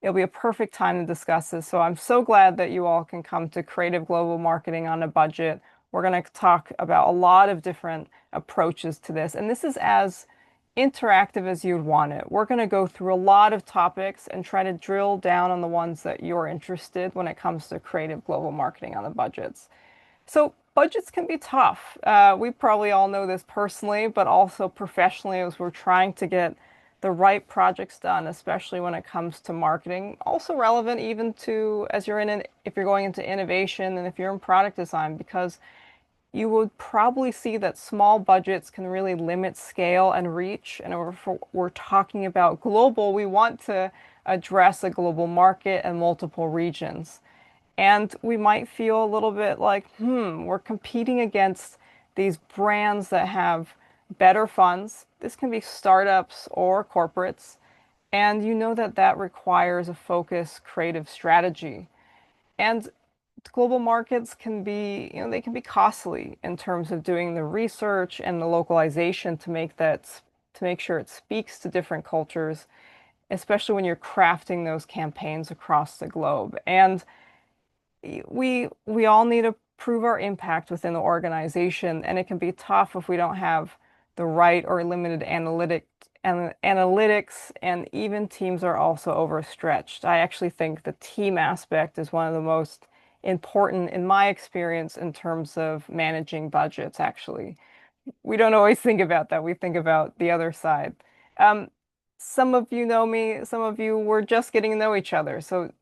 it'll be a perfect time to discuss this. So I'm so glad that you all can come to Creative Global Marketing on a Budget. We're going to talk about a lot of different approaches to this, and this is as interactive as you'd want it. We're going to go through a lot of topics and try to drill down on the ones that you're interested when it comes to creative global marketing on the budgets. So budgets can be tough. We probably all know this personally, but also professionally as we're trying to get the right projects done, especially when it comes to marketing. Also relevant even to as you're if you're going into innovation and if you're in product design, because you would probably see that small budgets can really limit scale and reach. And if we're talking about global, we want to address a global market and multiple regions. And we might feel a little bit like, we're competing against these brands that have better funds. This can be startups or corporates. And you know that that requires a focused creative strategy. And global markets can be, they can be costly in terms of doing the research and the localization to make sure it speaks to different cultures, especially when you're crafting those campaigns across the globe. And we all need to prove our impact within the organization, and it can be tough if we don't have the right or limited analytics, and even teams are also overstretched. I actually think the team aspect is one of the most important in my experience in terms of managing budgets, actually. We don't always think about that. We think about the other side. Um, some of you know me, some of you were just getting to know each other. So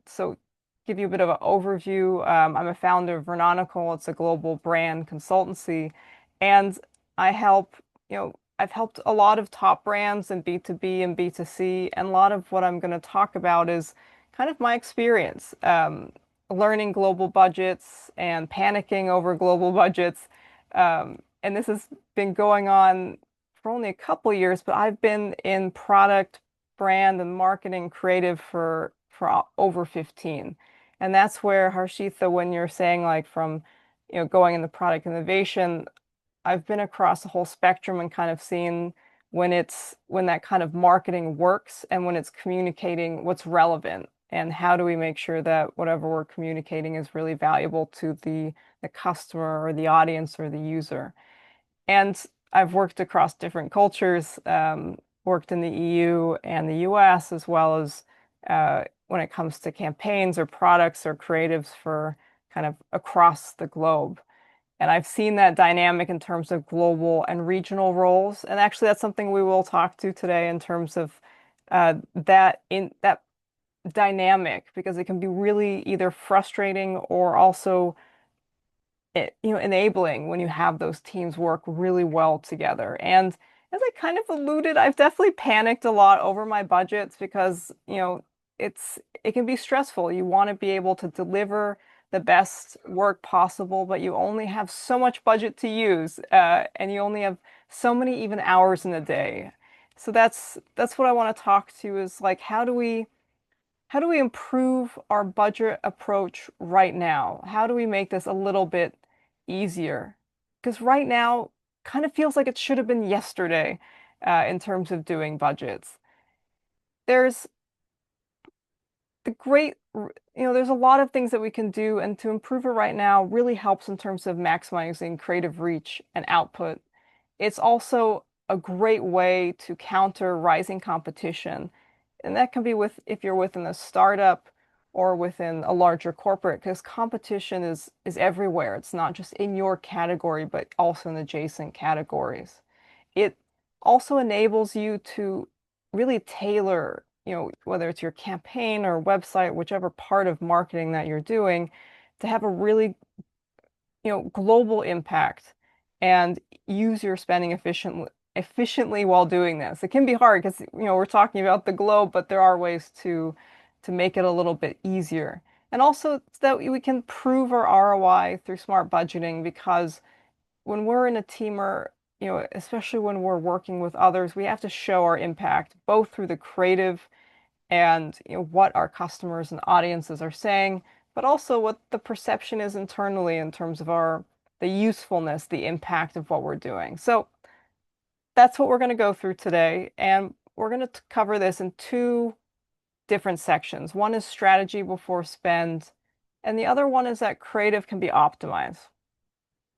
give you a bit of an overview. I'm a founder of Veronical. It's a global brand consultancy, and I help, I've helped a lot of top brands in B2B and B2C, and a lot of what I'm going to talk about is kind of my experience, learning global budgets and panicking over global budgets. And this has been going on for only a couple years, but I've been in product, brand, and marketing creative for over 15. And that's where Harshitha, when you're saying like from, going into product innovation, I've been across the whole spectrum and kind of seen when that kind of marketing works and when it's communicating what's relevant and how do we make sure that whatever we're communicating is really valuable to the customer or the audience or the user. And I've worked across different cultures, worked in the EU and the US, as well as when it comes to campaigns or products or creatives for kind of across the globe. And I've seen that dynamic in terms of global and regional roles. And actually, that's something we will talk to today in terms of that dynamic, because it can be really either frustrating or also enabling when you have those teams work really well together. And as I kind of alluded, I've definitely panicked a lot over my budgets because, it can be stressful. You want to be able to deliver the best work possible, but you only have so much budget to use, and you only have so many even hours in a day. So that's what I want to talk to is like how do we improve our budget approach right now? How do we make this a little bit easier? Because right now kind of feels like it should have been yesterday in terms of doing budgets. There's the great, there's a lot of things that we can do, and to improve it right now really helps in terms of maximizing creative reach and output. It's also a great way to counter rising competition. And that can be with if you're within a startup or within a larger corporate, because competition is everywhere. It's not just in your category, but also in adjacent categories. It also enables you to really tailor, whether it's your campaign or website, whichever part of marketing that you're doing, to have a really, global impact and use your spending efficiently while doing this. It can be hard because, we're talking about the globe, but there are ways to make it a little bit easier. And also that we can prove our ROI through smart budgeting, because when we're in a team or, especially when we're working with others, we have to show our impact both through the creative and, what our customers and audiences are saying, but also what the perception is internally in terms of the usefulness, the impact of what we're doing. So that's what we're going to go through today. And we're going to cover this in two different sections. One is strategy before spend, and the other one is that creative can be optimized.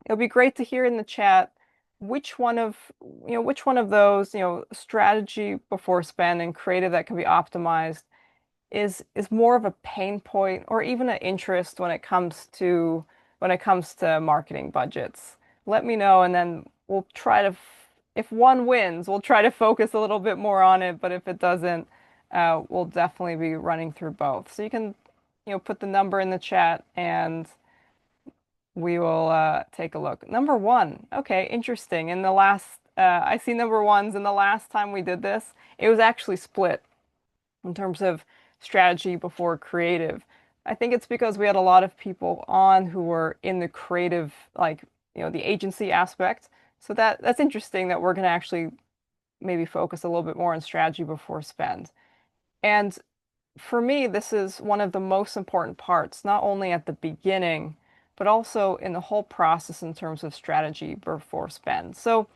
It'll be great to hear in the chat which one of, which one of those, strategy before spend and creative that can be optimized is more of a pain point or even an interest when it comes to marketing budgets. Let me know, and then we'll try to, if one wins, we'll try to focus a little bit more on it. But if it doesn't, we'll definitely be running through both. So you can, put the number in the chat, and we will take a look. Number one. Okay, interesting. In the last, I see number ones. In the last time we did this, it was actually split in terms of strategy before creative. I think it's because we had a lot of people on who were in the creative, like, the agency aspect. So that's interesting that we're going to actually maybe focus a little bit more on strategy before spend. And for me, this is one of the most important parts, not only at the beginning, but also in the whole process in terms of strategy before spend. So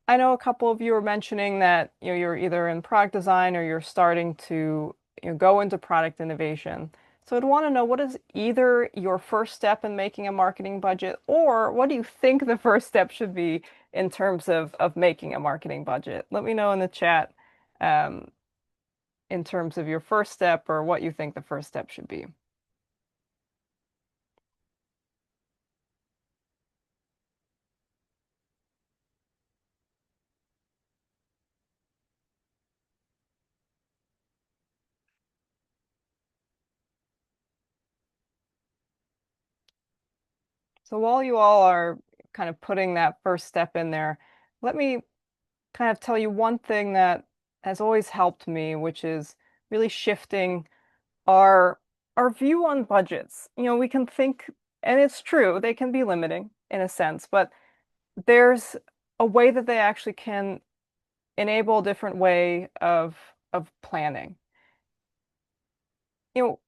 I know a couple of you were mentioning that you're either in product design or you're starting to go into product innovation. So I'd want to know, what is either your first step in making a marketing budget, or what do you think the first step should be in terms of making a marketing budget? Let me know in the chat um, in terms of your first step or what you think the first step should be. So while you all are kind of putting that first step in there, let me kind of tell you one thing that has always helped me, which is really shifting our our view on budgets. We can think, and it's true, they can be limiting in a sense, but there's a way that they actually can enable a different way of planning. You know,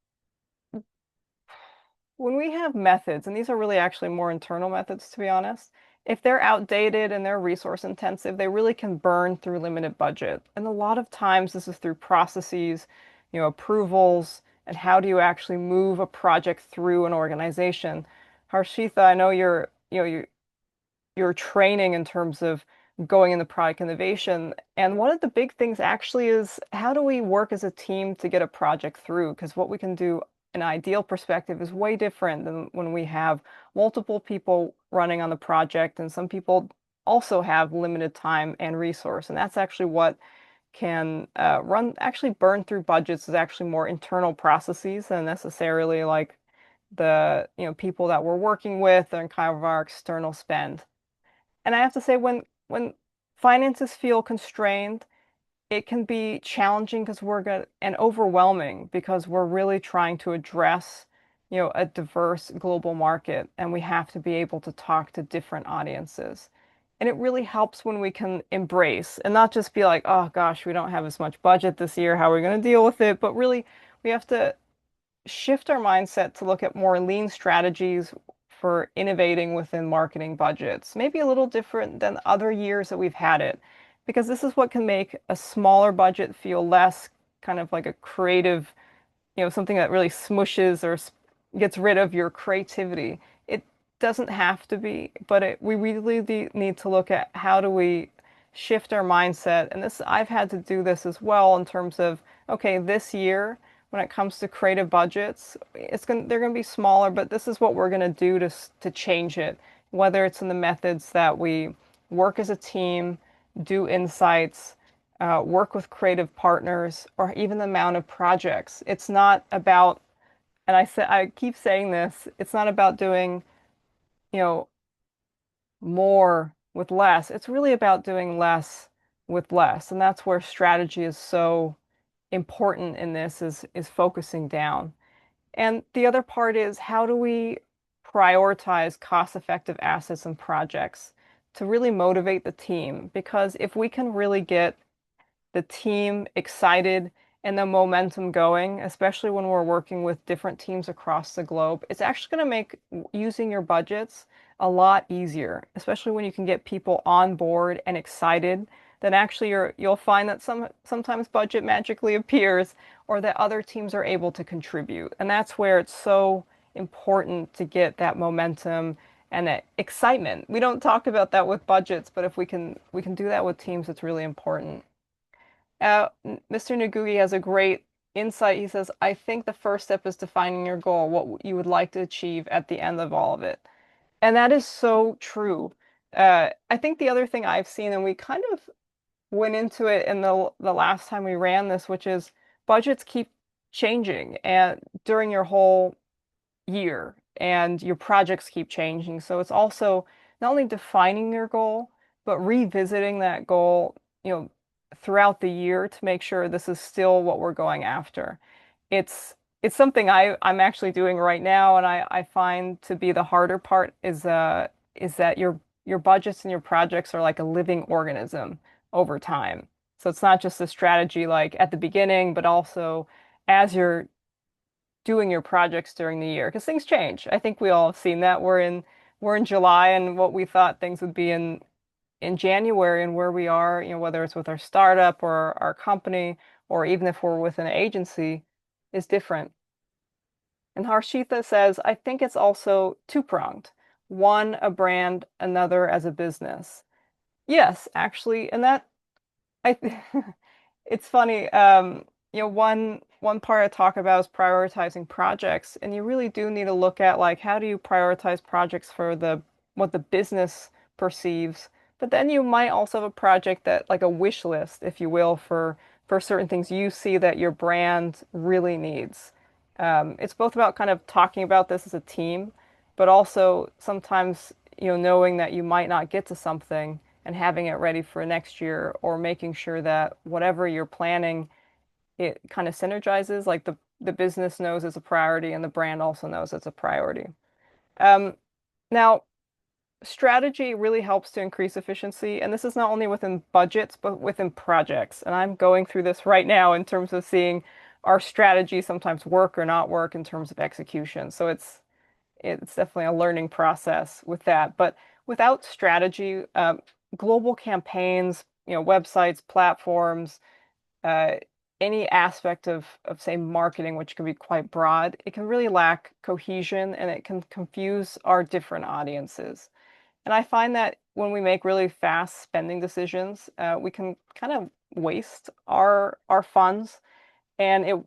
when we have methods, and these are really actually more internal methods, to be honest, if they're outdated and they're resource intensive, they really can burn through limited budget. And a lot of times this is through processes, approvals, and how do you actually move a project through an organization. Harshita, I know you're training in terms of going into product innovation. And one of the big things actually is, how do we work as a team to get a project through? Because what we can do, an ideal perspective, is way different than when we have multiple people running on the project, and some people also have limited time and resource. And that's actually what can actually burn through budgets, is actually more internal processes than necessarily like the, people that we're working with and kind of our external spend. And I have to say, when finances feel constrained, it can be challenging because we're good and overwhelming because we're really trying to address, a diverse global market, and we have to be able to talk to different audiences. And it really helps when we can embrace and not just be like, oh gosh, we don't have as much budget this year. How are we going to deal with it? But really, we have to shift our mindset to look at more lean strategies for innovating within marketing budgets, maybe a little different than other years that we've had it, because this is what can make a smaller budget feel less kind of like a creative, something that really smushes or gets rid of your creativity. It doesn't have to be, but we really need to look at how do we shift our mindset. And this, I've had to do this as well in terms of, okay, this year, when it comes to creative budgets, they're gonna be smaller, but this is what we're gonna do to change it, whether it's in the methods that we work as a team, do insights, work with creative partners, or even the amount of projects. It's not about, and I keep saying this, it's not about doing, you know, more with less. It's really about doing less with less. And that's where strategy is so important in this, is focusing down. And the other part is, how do we prioritize cost-effective assets and projects to really motivate the team? Because if we can really get the team excited and the momentum going, especially when we're working with different teams across the globe, it's actually going to make using your budgets a lot easier, especially when you can get people on board and excited then actually you'll find that sometimes budget magically appears or that other teams are able to contribute. And that's where it's so important to get that momentum and that excitement. We don't talk about that with budgets, but if we can do that with teams, it's really important. Mr. Nagugi has a great insight. He says, I think the first step is defining your goal, what you would like to achieve at the end of all of it. And that is so true. I think the other thing I've seen, and we kind of went into it in the last time we ran this, which is budgets keep changing and during your whole year and your projects keep changing. So it's also not only defining your goal, but revisiting that goal, throughout the year to make sure this is still what we're going after. It's something I'm actually doing right now, and I find to be the harder part is that your budgets and your projects are like a living organism over time. So it's not just a strategy like at the beginning, but also as you're doing your projects during the year because things change. I think we all have seen that. We're in July and what we thought things would be in January and where we are, whether it's with our startup or our company or even if we're with an agency is different. And Harshita says, I think it's also two-pronged. One, a brand, another as a business. Yes, actually, and that I it's funny. One part I talk about is prioritizing projects, and you really do need to look at like how do you prioritize projects for the what the business perceives, but then you might also have a project that like a wish list, if you will, for certain things you see that your brand really needs. It's both about kind of talking about this as a team, but also sometimes, knowing that you might not get to something and having it ready for next year or making sure that whatever you're planning, it kind of synergizes, like the business knows it's a priority and the brand also knows it's a priority. Um, Now, strategy really helps to increase efficiency, and this is not only within budgets, but within projects. And I'm going through this right now in terms of seeing our strategy sometimes work or not work in terms of execution. So it's definitely a learning process with that. But without strategy, global campaigns, websites, platforms, uh, any aspect of say marketing, which can be quite broad, it can really lack cohesion and it can confuse our different audiences. And I find that when we make really fast spending decisions, we can kind of waste our funds, and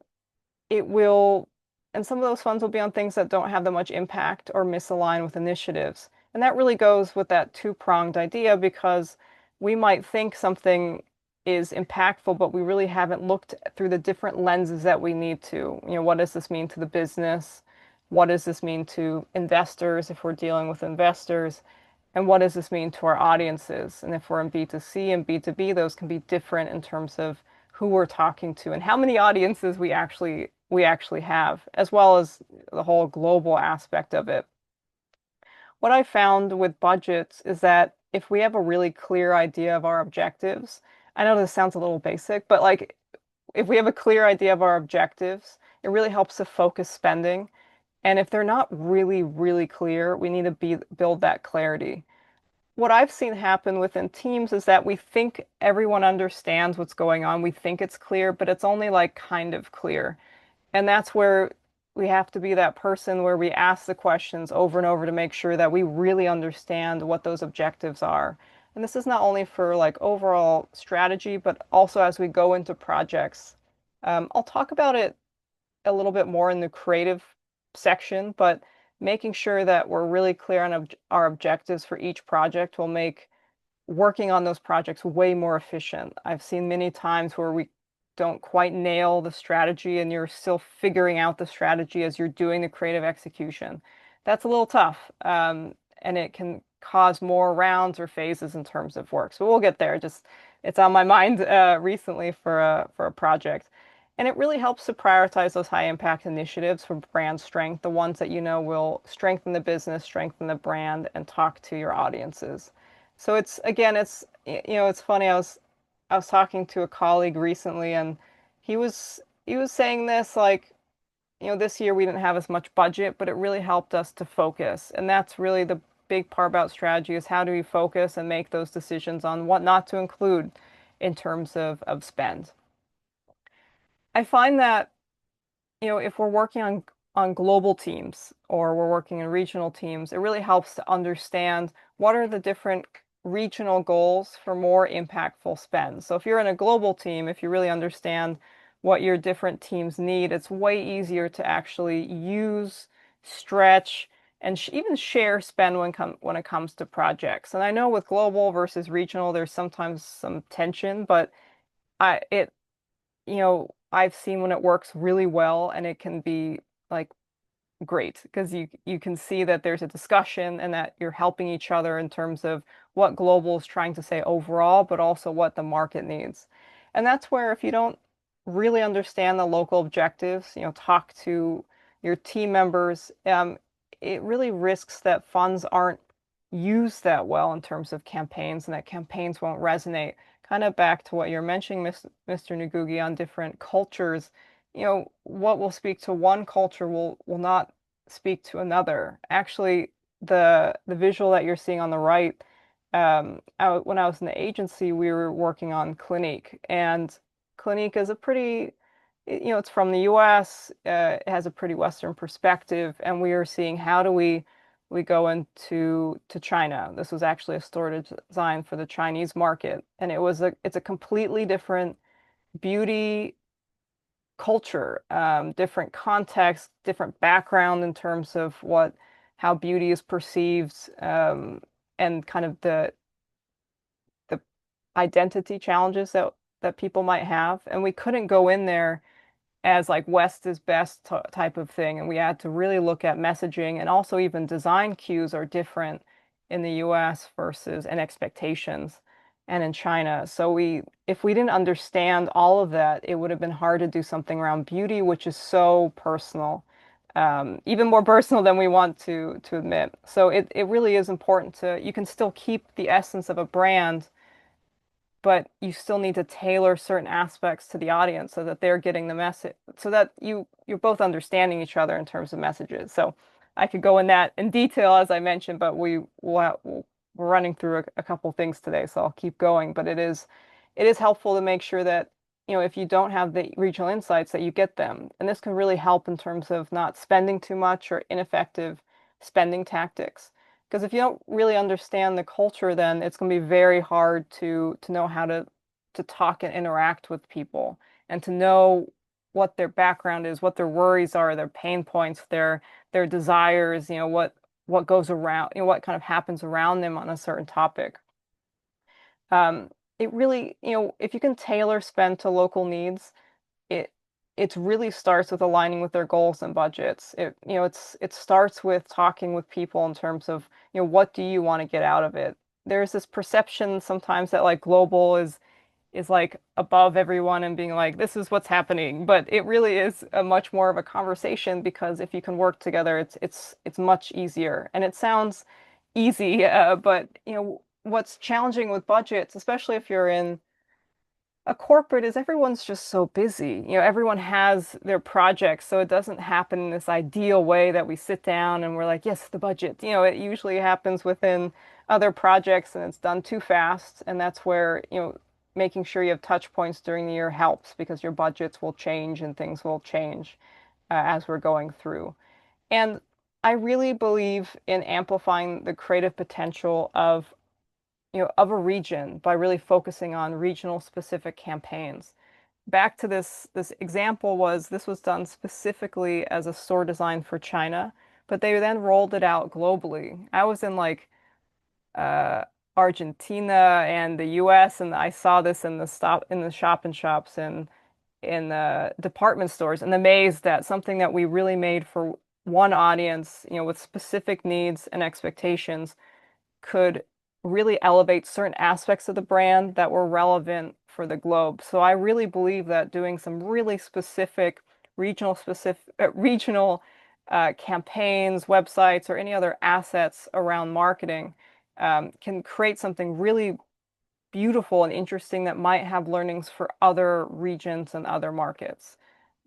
it will, and some of those funds will be on things that don't have that much impact or misalign with initiatives. And that really goes with that two-pronged idea because we might think something is impactful, but we really haven't looked through the different lenses that we need to. What does this mean to the business? What does this mean to investors if we're dealing with investors? And what does this mean to our audiences? And if we're in B2C and B2B, those can be different in terms of who we're talking to and how many audiences we actually have, as well as the whole global aspect of it. What I found with budgets is that if we have a really clear idea of our objectives, I know this sounds a little basic, but like if we have a clear idea of our objectives, it really helps to focus spending. And if they're not really, really clear, we need to build that clarity. What I've seen happen within teams is that we think everyone understands what's going on. We think it's clear, but it's only like kind of clear. And that's where we have to be that person where we ask the questions over and over to make sure that we really understand what those objectives are. And this is not only for like overall strategy, but also as we go into projects. I'll talk about it a little bit more in the creative section, but making sure that we're really clear on our objectives for each project will make working on those projects way more efficient. I've seen many times where we don't quite nail the strategy and you're still figuring out the strategy as you're doing the creative execution. That's a little tough, and it can cause more rounds or phases in terms of work. So we'll get there. Just it's on my mind recently for a project. And it really helps to prioritize those high impact initiatives for brand strength, the ones that you know will strengthen the business, strengthen the brand, and talk to your audiences. So it's again, it's funny. I was talking to a colleague recently, and he was saying this like, this year we didn't have as much budget, but it really helped us to focus. And that's really the big part about strategy is how do we focus and make those decisions on what not to include. in terms of spend. I find that if we're working on global teams or we're working in regional teams, it really helps to understand what are the different regional goals for more impactful spend. So if you're in a global team, if you really understand what your different teams need, it's way easier to actually use, stretch, and sh even share spend when it comes to projects. And I know with global versus regional, there's sometimes some tension, but I it I've seen when it works really well and it can be like great because you can see that there's a discussion and that you're helping each other in terms of what global is trying to say overall, but also what the market needs. And that's where if you don't really understand the local objectives, talk to your team members, it really risks that funds aren't used that well in terms of campaigns and that campaigns won't resonate. Kind of back to what you're mentioning, Mr. Ngugi, on different cultures, what will speak to one culture will not speak to another. Actually, the visual that you're seeing on the right, when I was in the agency, we were working on Clinique, and Clinique is a pretty, it's from the US. It has a pretty Western perspective, and we are seeing how do we go into China. This was actually a store design for the Chinese market, and it's a completely different beauty culture, different context, different background in terms of how beauty is perceived, and kind of the identity challenges that people might have. And we couldn't go in there as like West is best type of thing. And we had to really look at messaging and also even design cues are different in the US versus and expectations and in China. So if we didn't understand all of that, it would have been hard to do something around beauty, which is so personal, even more personal than we want to admit. So it really is important you can still keep the essence of a brand, but you still need to tailor certain aspects to the audience so that they're getting the message, so that you're both understanding each other in terms of messages. So I could go in that in detail as I mentioned, but we're running through a couple things today, so I'll keep going. But it is helpful to make sure that if you don't have the regional insights that you get them, and this can really help in terms of not spending too much or ineffective spending tactics. Because if you don't really understand the culture, then it's going to be very hard to know how to talk and interact with people and to know what their background is, what their worries are, their pain points, their desires, what goes around, what kind of happens around them on a certain topic. It really, if you can tailor spend to local needs, it it really starts with aligning with their goals and budgets. It starts with talking with people in terms of, what do you want to get out of it? There's this perception sometimes that like global is like above everyone and being like, this is what's happening. But it really is a much more of a conversation because if you can work together, it's much easier. And it sounds easy, but what's challenging with budgets, especially if you're in a corporate, is everyone's just so busy. Everyone has their projects, so it doesn't happen in this ideal way that we sit down and we're like, yes, the budget. It usually happens within other projects and it's done too fast. And that's where, making sure you have touch points during the year helps because your budgets will change and things will change as we're going through. And I really believe in amplifying the creative potential of a region by really focusing on regional specific campaigns. Back to this example this was done specifically as a store design for China, but they then rolled it out globally. I was in like uh, Argentina and the US, and I saw this in the shop and shops and in the department stores, and amazed that something that we really made for one audience, with specific needs and expectations could really elevate certain aspects of the brand that were relevant for the globe. So I really believe that doing some really regional campaigns, websites, or any other assets around marketing can create something really beautiful and interesting that might have learnings for other regions and other markets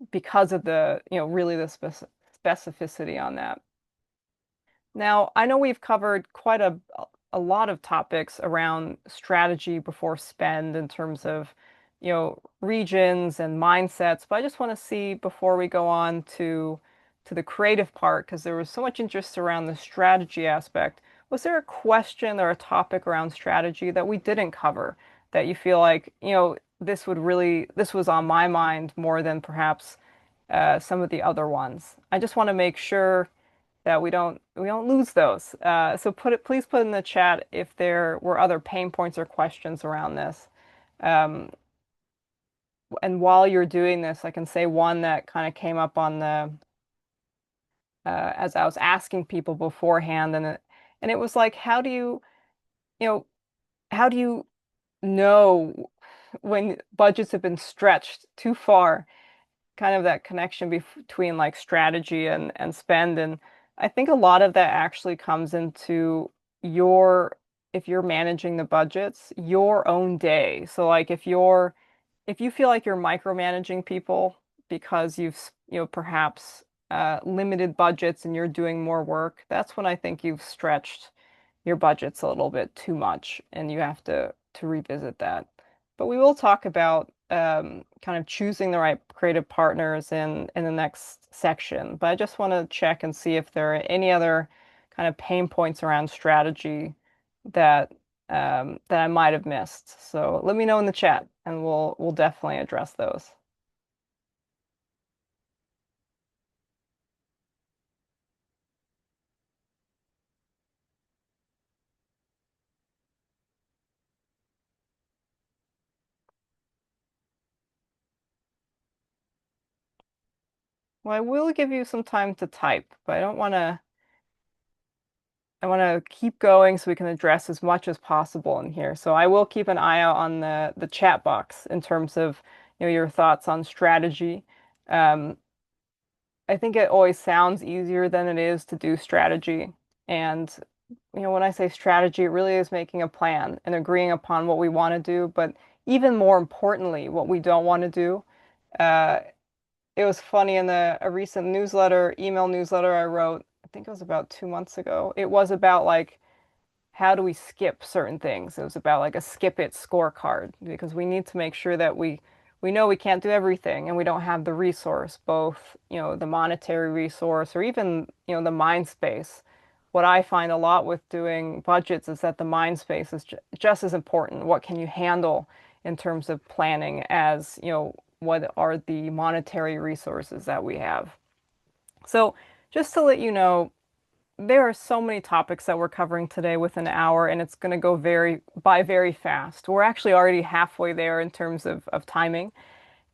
because of really the specificity on that. Now, I know we've covered quite a lot of topics around strategy before spend in terms of, regions and mindsets. But I just want to see before we go on to the creative part, because there was so much interest around the strategy aspect. Was there a question or a topic around strategy that we didn't cover that you feel like, this was on my mind more than perhaps some of the other ones? I just want to make sure that we don't lose those. So please put in the chat if there were other pain points or questions around this. Um, and while you're doing this, I can say one that kind of came up on the as I was asking people beforehand, and it was like, you know, how do you know when budgets have been stretched too far? Kind of that connection between like strategy and spend. And I think a lot of that actually comes into your, if you're managing the budgets, your own day. So like if you feel like you're micromanaging people because perhaps limited budgets and you're doing more work, that's when I think you've stretched your budget's a little bit too much and you have to revisit that. But we will talk about kind of choosing the right creative partners in the next section. But I just want to check and see if there are any other kind of pain points around strategy that that I might have missed. So let me know in the chat and we'll definitely address those. Well, I will give you some time to type, but I want to keep going so we can address as much as possible in here. So I will keep an eye out on the chat box in terms of, your thoughts on strategy. Um, I think it always sounds easier than it is to do strategy. And, when I say strategy, it really is making a plan and agreeing upon what we want to do, but even more importantly, what we don't want to do. Uh, it was funny in a recent email newsletter I wrote, I think it was about 2 months ago. It was about like how do we skip certain things? It was about like a skip it scorecard because we need to make sure that we know we can't do everything and we don't have the resource, both, the monetary resource or even, the mind space. What I find a lot with doing budgets is that the mind space is just as important. What can you handle in terms of planning as, what are the monetary resources that we have? So just to let you know, there are so many topics that we're covering today with an hour, and it's going to go very fast. We're actually already halfway there in terms of timing.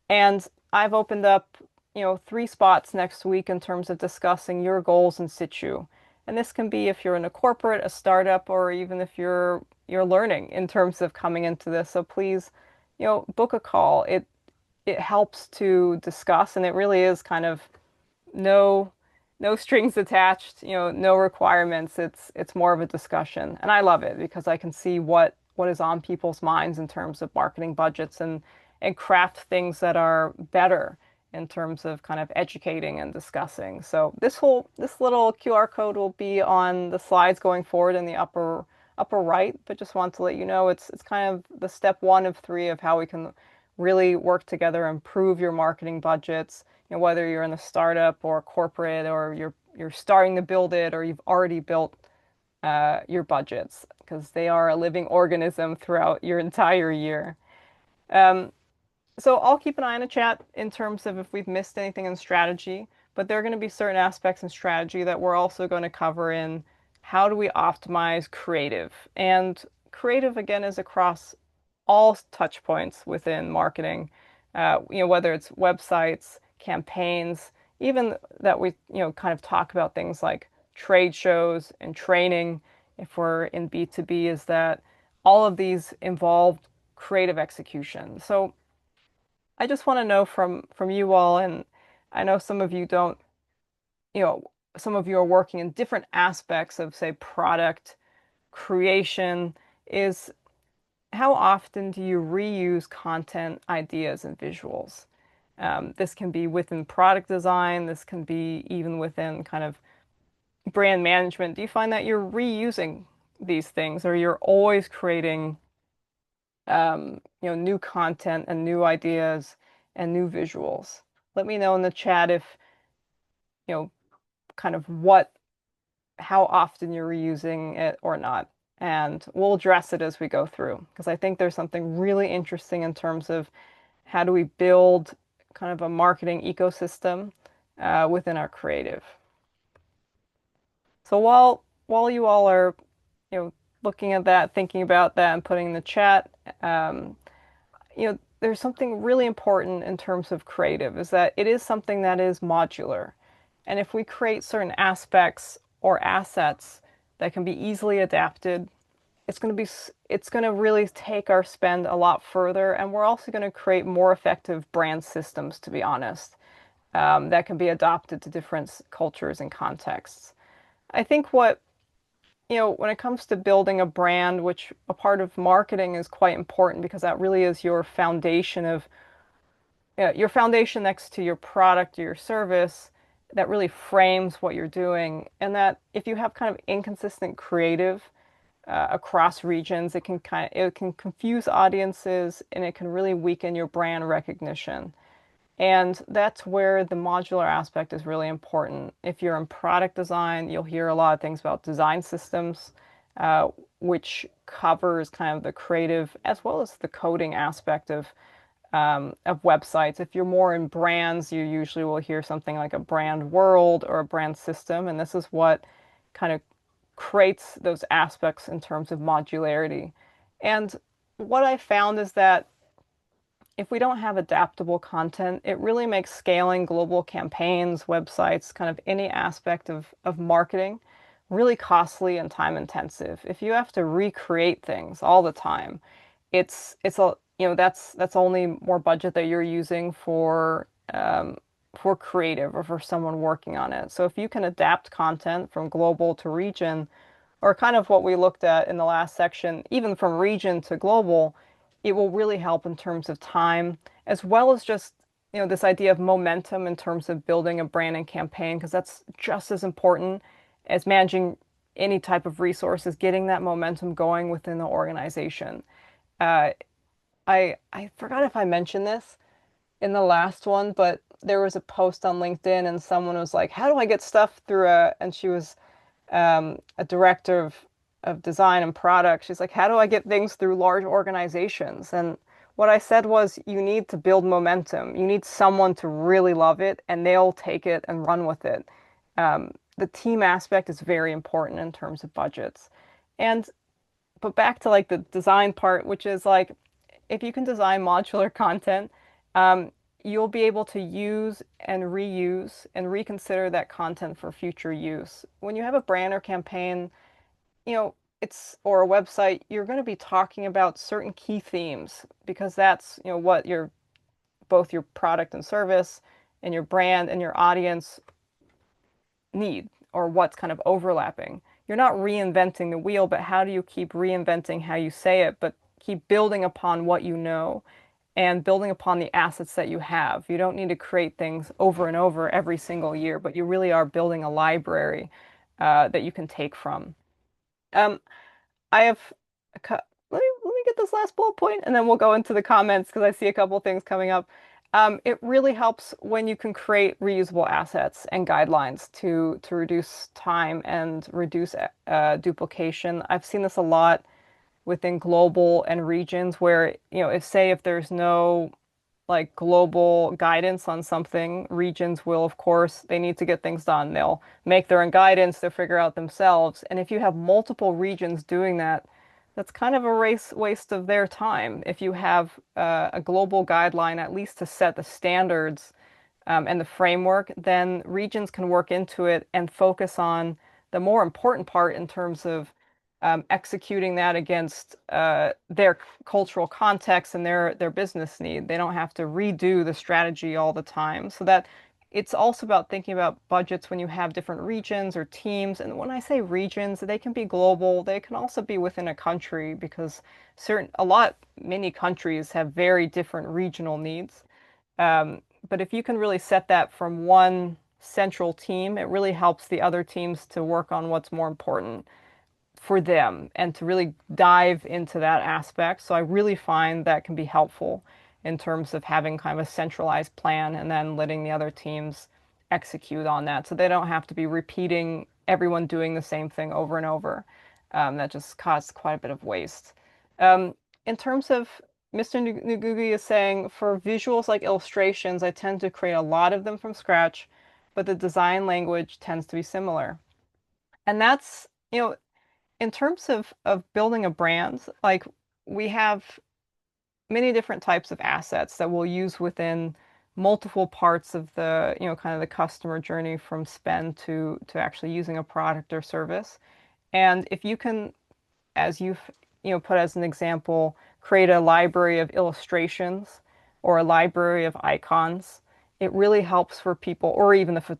And I've opened up, 3 spots next week in terms of discussing your goals in situ. And this can be if you're in a corporate, a startup, or even if you're learning in terms of coming into this. So please, book a call. It helps to discuss, and it really is kind of no no strings attached, no requirements. It's more of a discussion. And I love it because I can see what is on people's minds in terms of marketing budgets and craft things that are better in terms of kind of educating and discussing. So this little QR code will be on the slides going forward in the upper right, but just want to let you know it's kind of the step 1 of 3 of how we can really work together, improve your marketing budgets, whether you're in a startup or a corporate or you're starting to build it or you've already built your budgets because they are a living organism throughout your entire year. Um, so I'll keep an eye on the chat in terms of if we've missed anything in strategy, but there are going to be certain aspects in strategy that we're also going to cover in how do we optimize creative. And creative, again, is across all touch points within marketing, whether it's websites, campaigns, even that we, kind of talk about things like trade shows and training. If we're in B2B, is that all of these involve creative execution. So I just want to know from you all, and I know some of you don't, you know, some of you are working in different aspects of, say, product creation, is how often do you reuse content ideas and visuals? This can be within product design, this can be even within kind of brand management. Do you find that you're reusing these things, or you're always creating, new content and new ideas and new visuals? Let me know in the chat if, you know, kind of how often you're reusing it or not. And we'll address it as we go through, because I think there's something really interesting in terms of how do we build kind of a marketing ecosystem within our creative. So while you all are, you know, looking at that, thinking about that, and putting in the chat, um, there's something really important in terms of creative is that it is something that is modular. And if we create certain aspects or assets that can be easily adapted, it's going to really take our spend a lot further. And we're also going to create more effective brand systems, to be honest, that can be adopted to different cultures and contexts. I think when it comes to building a brand, which a part of marketing is quite important because that really is your foundation next to your product or your service that really frames what you're doing. And that if you have kind of inconsistent creative across regions, it can confuse audiences and it can really weaken your brand recognition. And that's where the modular aspect is really important. If you're in product design, you'll hear a lot of things about design systems, uh, which covers kind of the creative as well as the coding aspect of websites. If you're more in brands, you usually will hear something like a brand world or a brand system, and this is what kind of creates those aspects in terms of modularity. And what I found is that if we don't have adaptable content, it really makes scaling global campaigns, websites, kind of any aspect of marketing really costly and time intensive. If you have to recreate things all the time, it's a that's only more budget that you're using for creative or for someone working on it. So if you can adapt content from global to region, or kind of what we looked at in the last section, even from region to global, it will really help in terms of time, as well as just, this idea of momentum in terms of building a brand and campaign, because that's just as important as managing any type of resources, getting that momentum going within the organization. Uh, I forgot if I mentioned this in the last one, but there was a post on LinkedIn and someone was like, "How do I get stuff through and she was a director of design and product. She's like, how do I get things through large organizations? And what I said was, you need to build momentum. You need someone to really love it, and they'll take it and run with it. The team aspect is very important in terms of budgets. And but back to like the design part, which is like, if you can design modular content, um, you'll be able to use and reuse and reconsider that content for future use. When you have a brand or campaign, it's or a website, you're going to be talking about certain key themes because that's, what both your product and service and your brand and your audience need or what's kind of overlapping. You're not reinventing the wheel, but how do you keep reinventing how you say it, but keep building upon what you know and building upon the assets that you have. You don't need to create things over and over every single year, but you really are building a library that you can take from. Um, I have let me get this last bullet point and then we'll go into the comments because I see a couple things coming up. It really helps when you can create reusable assets and guidelines to reduce time and reduce duplication. I've seen this a lot within global and regions where, if there's no like global guidance on something, regions will, of course, they need to get things done. They'll make their own guidance, they'll figure out themselves. And if you have multiple regions doing that, that's kind of a waste of their time. If you have a global guideline, at least to set the standards and the framework, then regions can work into it and focus on the more important part in terms of executing that against their cultural context and their business need. They don't have to redo the strategy all the time. So that it's also about thinking about budgets when you have different regions or teams. And when I say regions, they can be global. They can also be within a country because many countries have very different regional needs. But if you can really set that from one central team, it really helps the other teams to work on what's more important for them and to really dive into that aspect. So I really find that can be helpful in terms of having kind of a centralized plan and then letting the other teams execute on that. So they don't have to be repeating everyone doing the same thing over and over. That just caused quite a bit of waste. In terms of Mr. Ngugi is saying for visuals like illustrations, I tend to create a lot of them from scratch, but the design language tends to be similar. And that's, in terms of building a brand, like we have many different types of assets that we'll use within multiple parts of the, kind of the customer journey from spend to actually using a product or service. And if you can, as you've put as an example, create a library of illustrations or a library of icons. It really helps for people, or even a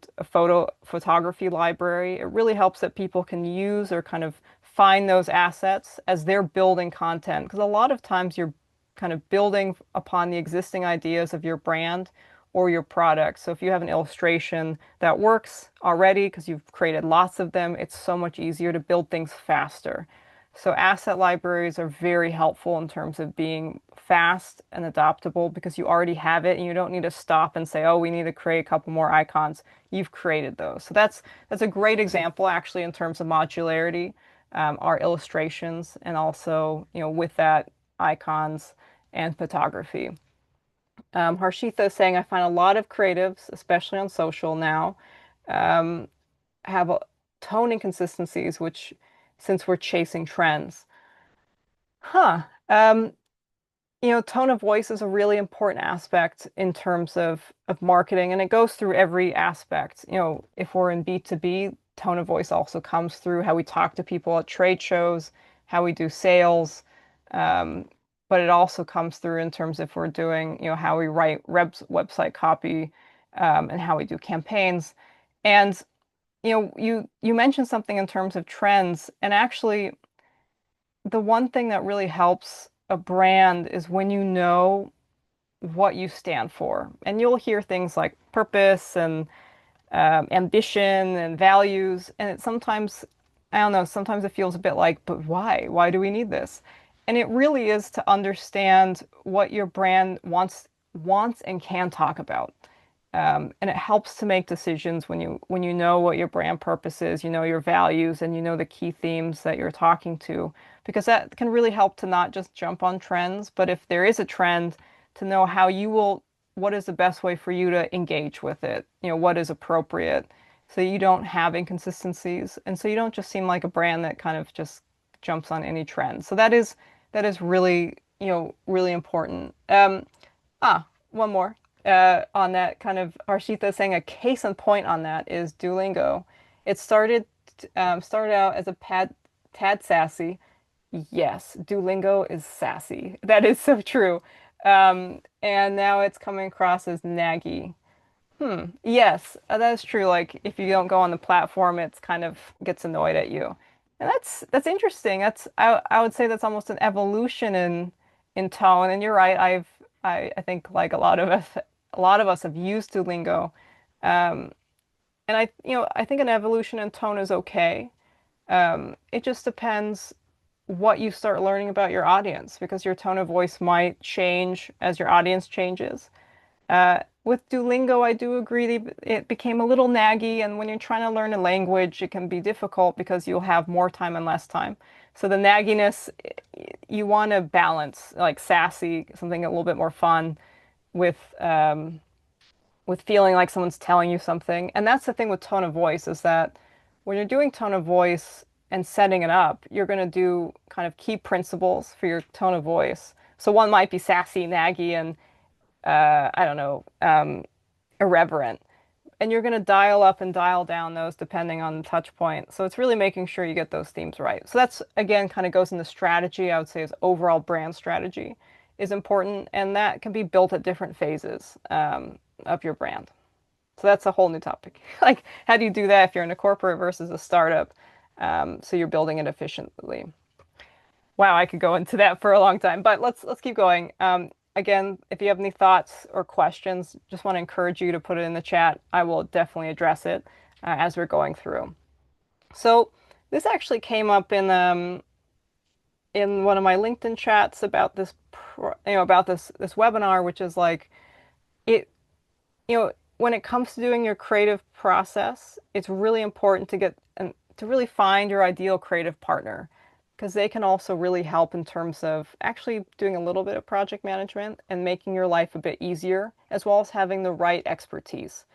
photography library. It really helps that people can use or kind of find those assets as they're building content. Because a lot of times you're kind of building upon the existing ideas of your brand or your product. So if you have an illustration that works already because you've created lots of them, it's so much easier to build things faster. So asset libraries are very helpful in terms of being fast and adaptable because you already have it and you don't need to stop and say, oh, we need to create a couple more icons. You've created those. So that's a great example actually in terms of modularity, our illustrations and also, with that icons and photography. Harshita is saying, I find a lot of creatives, especially on social now, um, have tone inconsistencies, which since we're chasing trends. Huh. Tone of voice is a really important aspect in terms of marketing, and it goes through every aspect. If we're in B2B, tone of voice also comes through how we talk to people at trade shows, how we do sales, um, but it also comes through in terms if we're doing, how we write website copy, and how we do campaigns. And you mentioned something in terms of trends, and actually the one thing that really helps a brand is when you know what you stand for. And you'll hear things like purpose and ambition and values. And it sometimes, I don't know, sometimes it feels a bit like, but why? Why do we need this? And it really is to understand what your brand wants and can talk about. And it helps to make decisions when you know what your brand purpose is, you know your values, and you know the key themes that you're talking to, because that can really help to not just jump on trends, but if there is a trend, to know what is the best way for you to engage with it, what is appropriate, so you don't have inconsistencies, and so you don't just seem like a brand that kind of just jumps on any trend. So that is really, really important. One more on that kind of Harshita saying a case in point on that is Duolingo. It started out as a tad sassy. Yes, Duolingo is sassy. That is so true. And now it's coming across as naggy. Yes, that is true. Like if you don't go on the platform, it's kind of gets annoyed at you. And that's interesting. I would say that's almost an evolution in tone. And you're right. I think like a lot of us have used Duolingo. Um, and I think an evolution in tone is okay. It just depends what you start learning about your audience because your tone of voice might change as your audience changes. With Duolingo, I do agree that it became a little naggy, and when you're trying to learn a language, it can be difficult because you'll have more time and less time. So the nagginess, you want to balance, like sassy, something a little bit more fun, with feeling like someone's telling you something. And that's the thing with tone of voice is that when you're doing tone of voice and setting it up, you're going to do kind of key principles for your tone of voice. So one might be sassy, naggy, and I don't know, irreverent. And you're going to dial up and dial down those depending on the touch point. So it's really making sure you get those themes right. So that's, again, kind of goes into strategy. I would say is overall brand strategy is important. And that can be built at different phases of your brand. So that's a whole new topic. Like, how do you do that if you're in a corporate versus a startup? So you're building it efficiently. Wow, I could go into that for a long time, but let's keep going. Again, if you have any thoughts or questions, just want to encourage you to put it in the chat. I will definitely address it as we're going through. So This actually came up in one of my LinkedIn chats about about this webinar, which is like it, when it comes to doing your creative process, it's really important to get and to really find your ideal creative partner because they can also really help in terms of actually doing a little bit of project management and making your life a bit easier, as well as having the right expertise.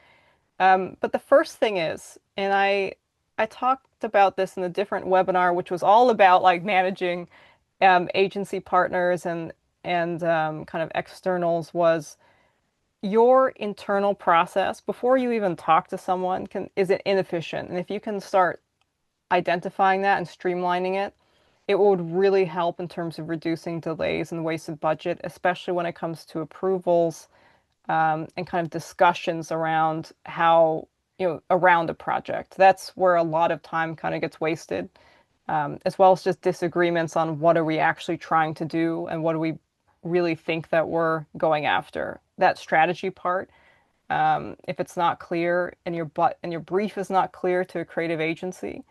But the first thing is, and I talked about this in a different webinar, which was all about like managing agency partners and kind of externals, was your internal process before you even talk to someone can is it inefficient. And if you can start identifying that and streamlining it, it would really help in terms of reducing delays and wasted budget, especially when it comes to approvals and kind of discussions around how, around a project. That's where a lot of time kind of gets wasted, as well as just disagreements on what are we actually trying to do and what do we really think that we're going after. That strategy part, if it's not clear and your brief is not clear to a creative agency,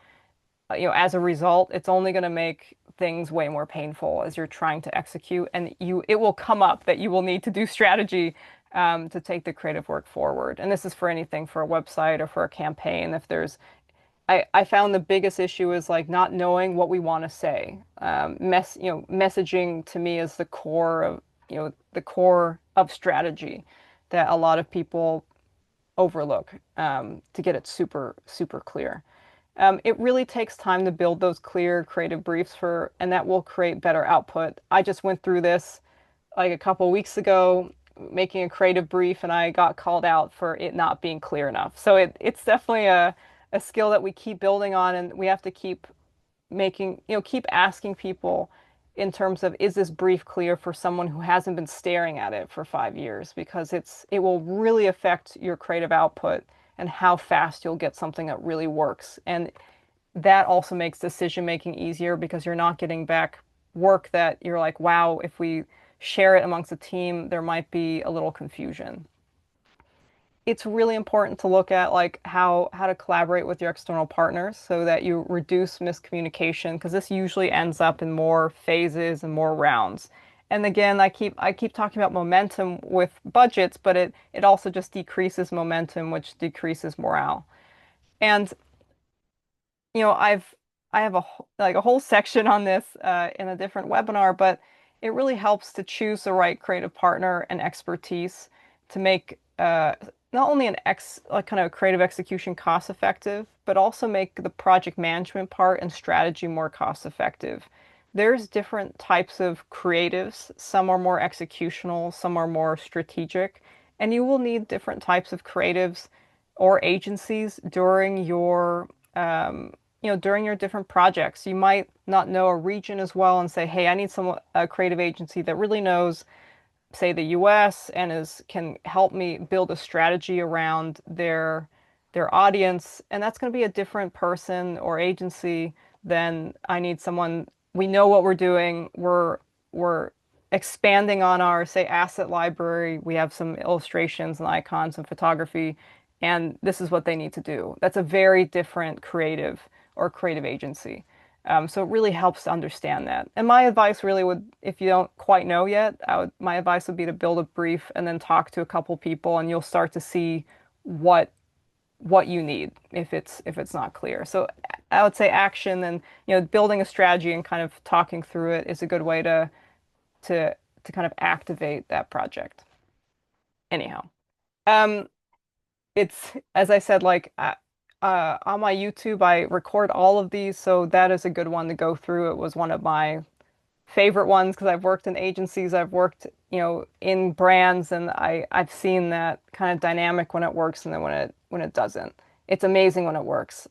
as a result, it's only going to make things way more painful as you're trying to execute, and it will come up that you will need to do strategy to take the creative work forward. And this is for anything, for a website or for a campaign. If there's I found the biggest issue is like not knowing what we want to say. Messaging to me is the core of, the core of strategy that a lot of people overlook to get it super, super clear. It really takes time to build those clear creative briefs and that will create better output. I just went through this like a couple of weeks ago, making a creative brief, and I got called out for it not being clear enough. So it's definitely a skill that we keep building on, and we have to keep keep asking people in terms of, is this brief clear for someone who hasn't been staring at it for 5 years? Because it will really affect your creative output and how fast you'll get something that really works. And that also makes decision making easier because you're not getting back work that you're like, wow, if we share it amongst the team, there might be a little confusion. It's really important to look at like how to collaborate with your external partners so that you reduce miscommunication because this usually ends up in more phases and more rounds. And again, I keep talking about momentum with budgets, but it also just decreases momentum, which decreases morale. And I have like a whole section on this in a different webinar, but it really helps to choose the right creative partner and expertise to make not only an like kind of creative execution cost effective, but also make the project management part and strategy more cost effective. There's different types of creatives. Some are more executional, some are more strategic, and you will need different types of creatives or agencies during your different projects. You might not know a region as well and say, hey, I need a creative agency that really knows, say, the US and can help me build a strategy around their audience. And that's going to be a different person or agency than I need someone. We know what we're doing. We're expanding on our, say, asset library. We have some illustrations and icons and photography, and this is what they need to do. That's a very different creative or creative agency. So it really helps to understand that. And my advice really would, if you don't quite know yet, my advice would be to build a brief and then talk to a couple people, and you'll start to see what you need if it's not clear. So I would say action and building a strategy and kind of talking through it is a good way to to kind of activate that project. Anyhow, um, it's as I said, like on my YouTube, I record all of these, so that is a good one to go through. It was one of my favorite ones because I've worked in agencies, I've worked, in brands, and I've seen that kind of dynamic when it works and then when it doesn't. It's amazing when it works,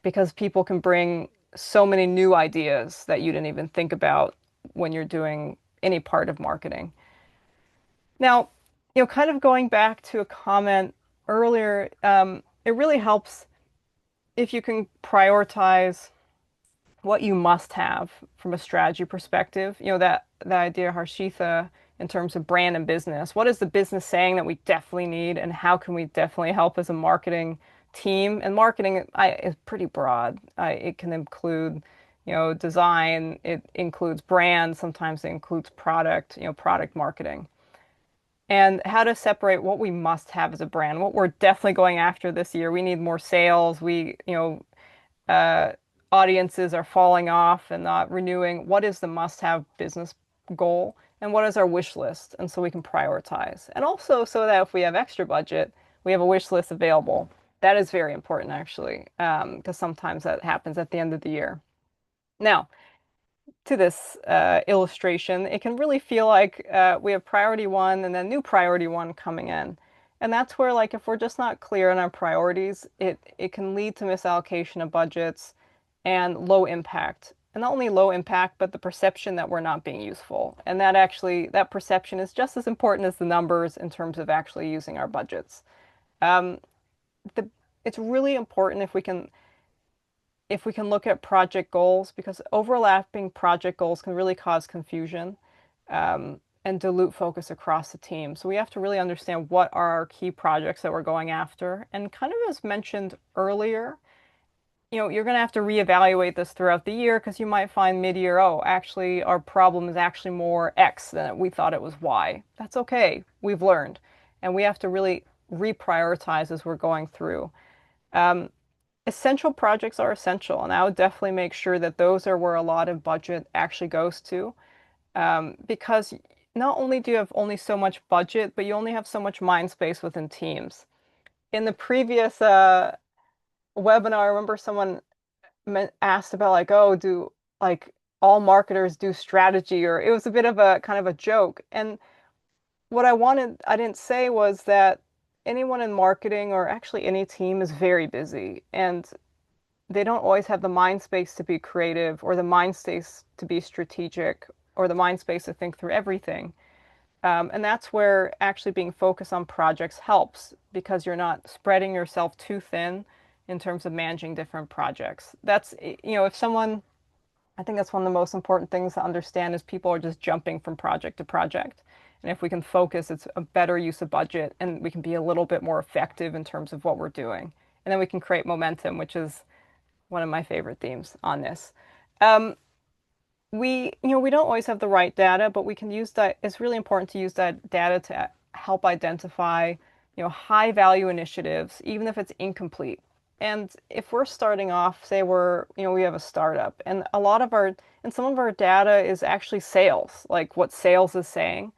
because people can bring so many new ideas that you didn't even think about when you're doing any part of marketing. Now, kind of going back to a comment earlier, it really helps if you can prioritize what you must have from a strategy perspective. That idea, Harshitha, in terms of brand and business. What is the business saying that we definitely need, and how can we definitely help as a marketing team, and marketing is pretty broad. It can include, design, it includes brand, sometimes it includes product, product marketing. And how to separate what we must have as a brand, what we're definitely going after this year. We need more sales. Uh, Audiences are falling off and not renewing. What is the must-have business goal? And what is our wish list? And so we can prioritize. And also so that if we have extra budget, we have a wish list available. That is very important, actually, because sometimes that happens at the end of the year. Now, to this illustration, it can really feel like we have priority one and then new priority one coming in. And that's where, like, if we're just not clear on our priorities, it can lead to misallocation of budgets and low impact. And not only low impact, but the perception that we're not being useful. And that actually, that perception is just as important as the numbers in terms of actually using our budgets. Um, the, it's really important if we can look at project goals, because overlapping project goals can really cause confusion and dilute focus across the team. So we have to really understand what are our key projects that we're going after. And kind of as mentioned earlier, you're going to have to reevaluate this throughout the year because you might find mid-year, oh, actually, our problem is actually more X than we thought it was Y. That's okay. We've learned. And we have to really reprioritize as we're going through. Um, Essential projects are essential, and I would definitely make sure that those are where a lot of budget actually goes to. Because not only do you have only so much budget, but you only have so much mind space within teams. In the previous webinar, I remember someone asked about like, oh, do like all marketers do strategy, or it was a bit of a kind of a joke. And what I didn't say was that anyone in marketing or actually any team is very busy, and they don't always have the mind space to be creative or the mind space to be strategic or the mind space to think through everything. And that's where actually being focused on projects helps because you're not spreading yourself too thin in terms of managing different projects. If someone, I think that's one of the most important things to understand is people are just jumping from project to project. And if we can focus, it's a better use of budget and we can be a little bit more effective in terms of what we're doing. And then we can create momentum, which is one of my favorite themes on this. Um, we don't always have the right data, but we can use that. It's really important to use that data to help identify, high value initiatives, even if it's incomplete. And if we're starting off, say we have a startup and some of our data is actually sales, like what sales is saying,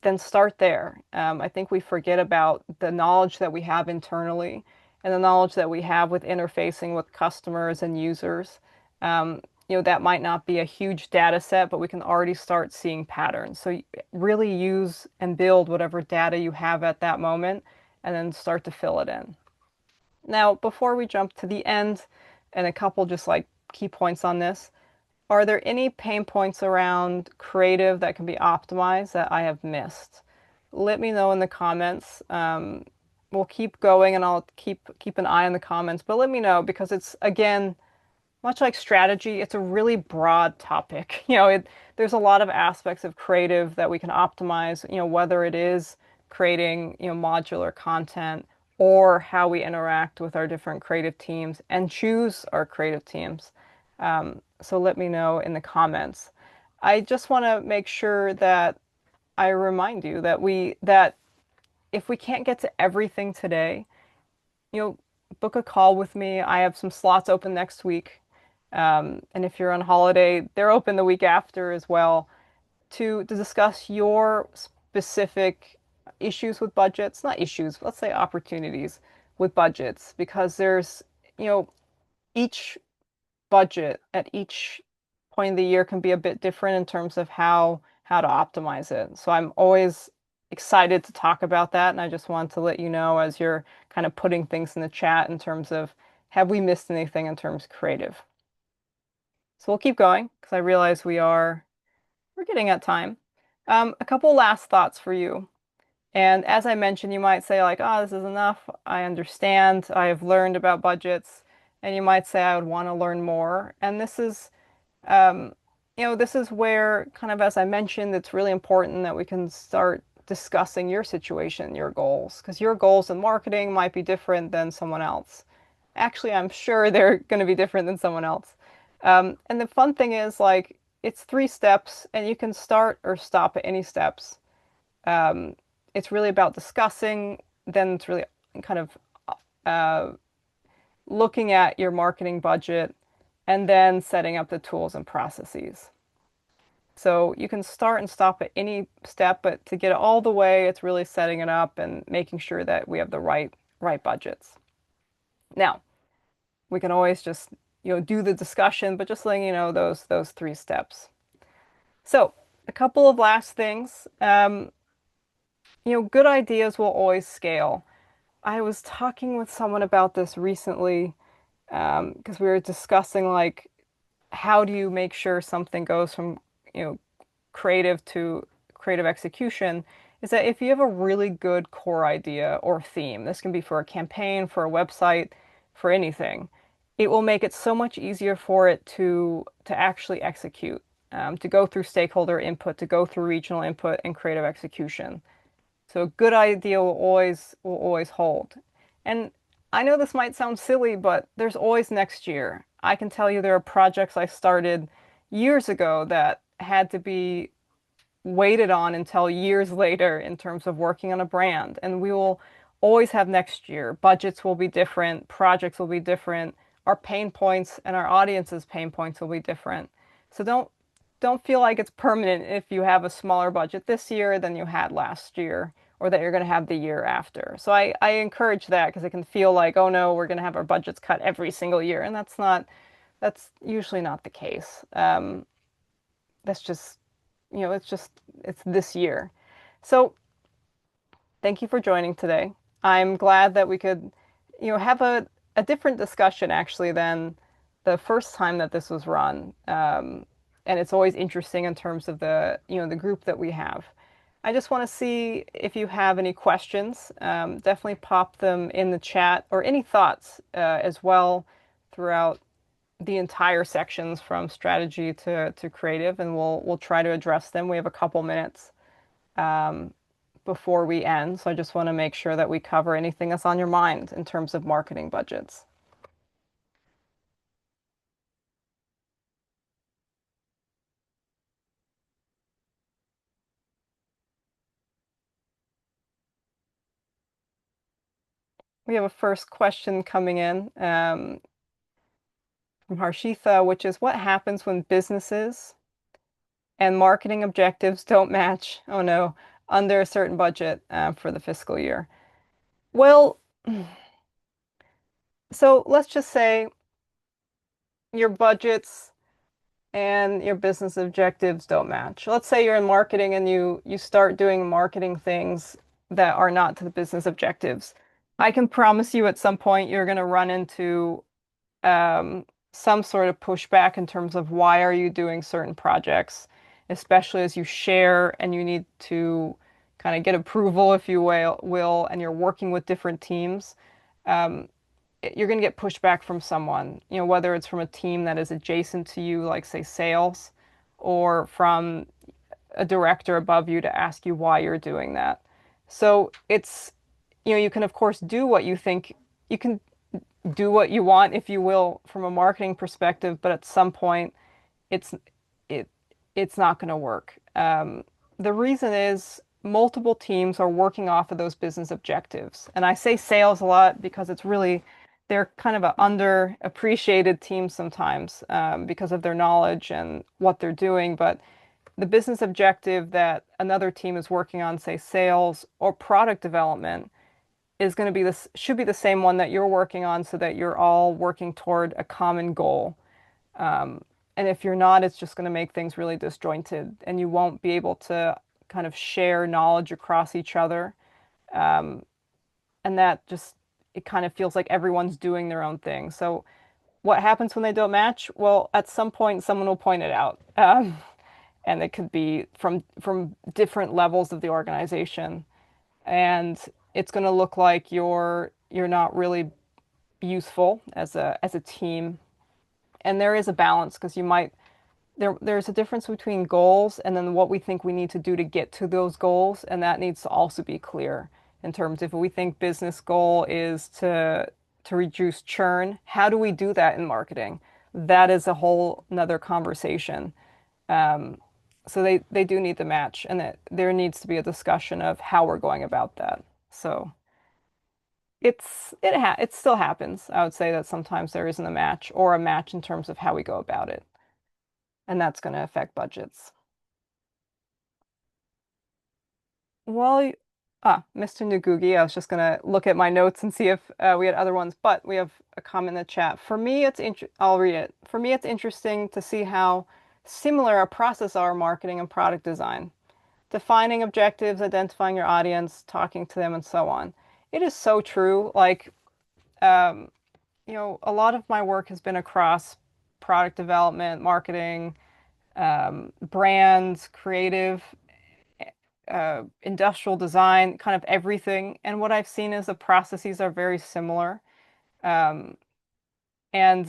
then start there. I think we forget about the knowledge that we have internally and the knowledge that we have with interfacing with customers and users. That might not be a huge data set, but we can already start seeing patterns. So really use and build whatever data you have at that moment and then start to fill it in. Now, before we jump to the end, and a couple just like key points on this, are there any pain points around creative that can be optimized that I have missed? Let me know in the comments. We'll keep going and I'll keep an eye on the comments, but let me know because it's again, much like strategy, it's a really broad topic. There's a lot of aspects of creative that we can optimize, whether it is creating, modular content or how we interact with our different creative teams and choose our creative teams. So let me know in the comments. I just want to make sure that I remind you that if we can't get to everything today, you know, book a call with me. I have some slots open next week. And if you're on holiday, they're open the week after as well to discuss your specific issues with budgets, not issues, let's say opportunities with budgets, because you know, each budget at each point of the year can be a bit different in terms of how to optimize it. So I'm always excited to talk about that, and I just wanted to let you know as you're kind of putting things in the chat in terms of have we missed anything in terms of creative. So we'll keep going because I realize we're getting at time. A couple last thoughts for you. And as I mentioned, you might say like, oh, this is enough. I understand. I have learned about budgets. And you might say I would want to learn more. And um, this is where kind of, as I mentioned, it's really important that we can start discussing your situation, your goals, because your goals in marketing might be different than someone else. Actually, I'm sure they're going to be different than someone else. And the fun thing is, like, it's 3 steps, and you can start or stop at any steps. Um, it's really about discussing, then it's really kind of uh, looking at your marketing budget, and then setting up the tools and processes. So you can start and stop at any step, but to get it all the way, it's really setting it up and making sure that we have the right budgets. Now, we can always just, do the discussion, but just letting you know those 3 steps. So, a couple of last things. Good ideas will always scale. I was talking with someone about this recently, because we were discussing like how do you make sure something goes from, you know, creative to creative execution, is that if you have a really good core idea or theme, this can be for a campaign, for a website, for anything, it will make it so much easier for it to actually execute, to go through stakeholder input, to go through regional input and creative execution. So a good idea will always hold. And I know this might sound silly, but there's always next year. I can tell you there are projects I started years ago that had to be waited on until years later in terms of working on a brand. And we will always have next year. Budgets will be different, projects will be different, our pain points and our audience's pain points will be different. So don't feel like it's permanent if you have a smaller budget this year than you had last year or that you're going to have the year after. So I encourage that because it can feel like, oh no, we're going to have our budgets cut every single year. And that's usually not the case. That's just, it's this year. So thank you for joining today. I'm glad that we could, have a different discussion actually than the first time that this was run. And it's always interesting in terms of the group that we have. I just want to see if you have any questions. Definitely pop them in the chat or any thoughts as well throughout the entire sections from strategy to creative, and we'll try to address them. We have a couple minutes um, before we end, so I just want to make sure that we cover anything that's on your mind in terms of marketing budgets. We have a first question coming in from Harshitha, which is what happens when businesses and marketing objectives don't match? Oh no, under a certain budget for the fiscal year. Well, so let's just say your budgets and your business objectives don't match. Let's say you're in marketing and you start doing marketing things that are not to the business objectives. I can promise you at some point you're going to run into some sort of pushback in terms of why are you doing certain projects, especially as you share and you need to kind of get approval, if you will, and you're working with different teams. Um, you're going to get pushback from someone, whether it's from a team that is adjacent to you, like say sales, or from a director above you to ask you why you're doing that. So it's, you can of course do what you think, you can do what you want, if you will, from a marketing perspective, but at some point it's it it's not going to work. The reason is multiple teams are working off of those business objectives. And I say sales a lot because it's really they're kind of an underappreciated team sometimes because of their knowledge and what they're doing. But the business objective that another team is working on, say sales or product development, is going to be this should be the same one that you're working on so that you're all working toward a common goal. Um, and if you're not, it's just going to make things really disjointed and you won't be able to kind of share knowledge across each other. Um, and that just, it kind of feels like everyone's doing their own thing. So what happens when they don't match? Well, at some point, someone will point it out. And it could be from different levels of the organization. And it's going to look like you're not really useful as a team. And there is a balance because you might there's a difference between goals and then what we think we need to do to get to those goals, and that needs to also be clear in terms if we think business goal is to reduce churn, how do we do that in marketing? That is a whole another conversation. Um, so they do need to match, and that there needs to be a discussion of how we're going about that. So it still happens. I would say that sometimes there isn't a match or a match in terms of how we go about it, and that's going to affect budgets. Well, Mr. Ngugi, I was just gonna look at my notes and see if we had other ones, but we have a comment in the chat. For me, I'll read it. For me, it's interesting to see how similar our process are marketing and product design. Defining objectives, identifying your audience, talking to them, and so on. It is so true. Like, um, a lot of my work has been across product development, marketing, brands, creative, industrial design, kind of everything. And what I've seen is the processes are very similar. Um, and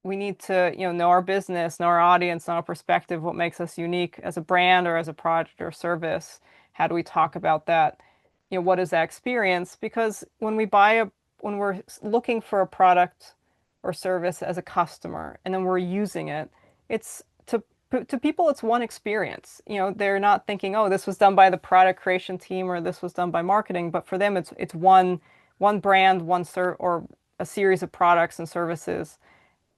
we need to, know our business, know our audience, know our perspective, what makes us unique as a brand or as a product or service. How do we talk about that? What is that experience? Because when we're looking for a product or service as a customer and then we're using it, it's to people, it's one experience. They're not thinking, oh, this was done by the product creation team or this was done by marketing, but for them, it's one brand, or a series of products and services.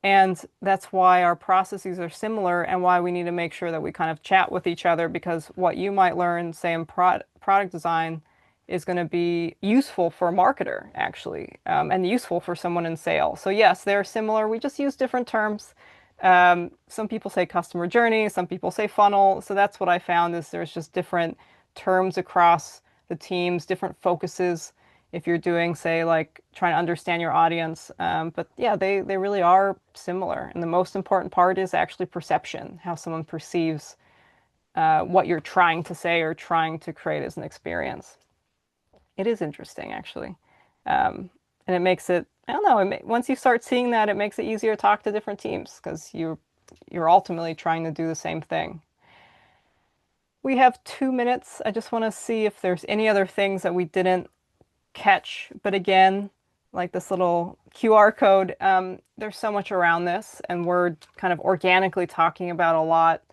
And that's why our processes are similar and why we need to make sure that we kind of chat with each other because what you might learn, say, in product design is going to be useful for a marketer, actually, and useful for someone in sales. So, yes, they're similar. We just use different terms. Some people say customer journey, some people say funnel. So that's what I found is there's just different terms across the teams, different focuses if you're doing, say, like trying to understand your audience. But yeah, they really are similar. And the most important part is actually perception, how someone perceives what you're trying to say or trying to create as an experience. It is interesting, actually. And it makes it, I don't know, once you start seeing that, it makes it easier to talk to different teams because you're ultimately trying to do the same thing. We have 2 minutes. I just want to see if there's any other things that we didn't catch. But again, like this little QR code, there's so much around this, and we're kind of organically talking about a lot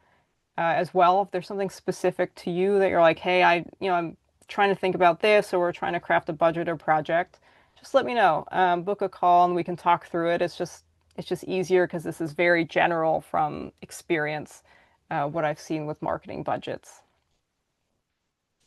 as well. If there's something specific to you that you're like, hey, I'm trying to think about this, or we're trying to craft a budget or project, just let me know. Book a call and we can talk through it. It's just easier because this is very general from experience, what I've seen with marketing budgets.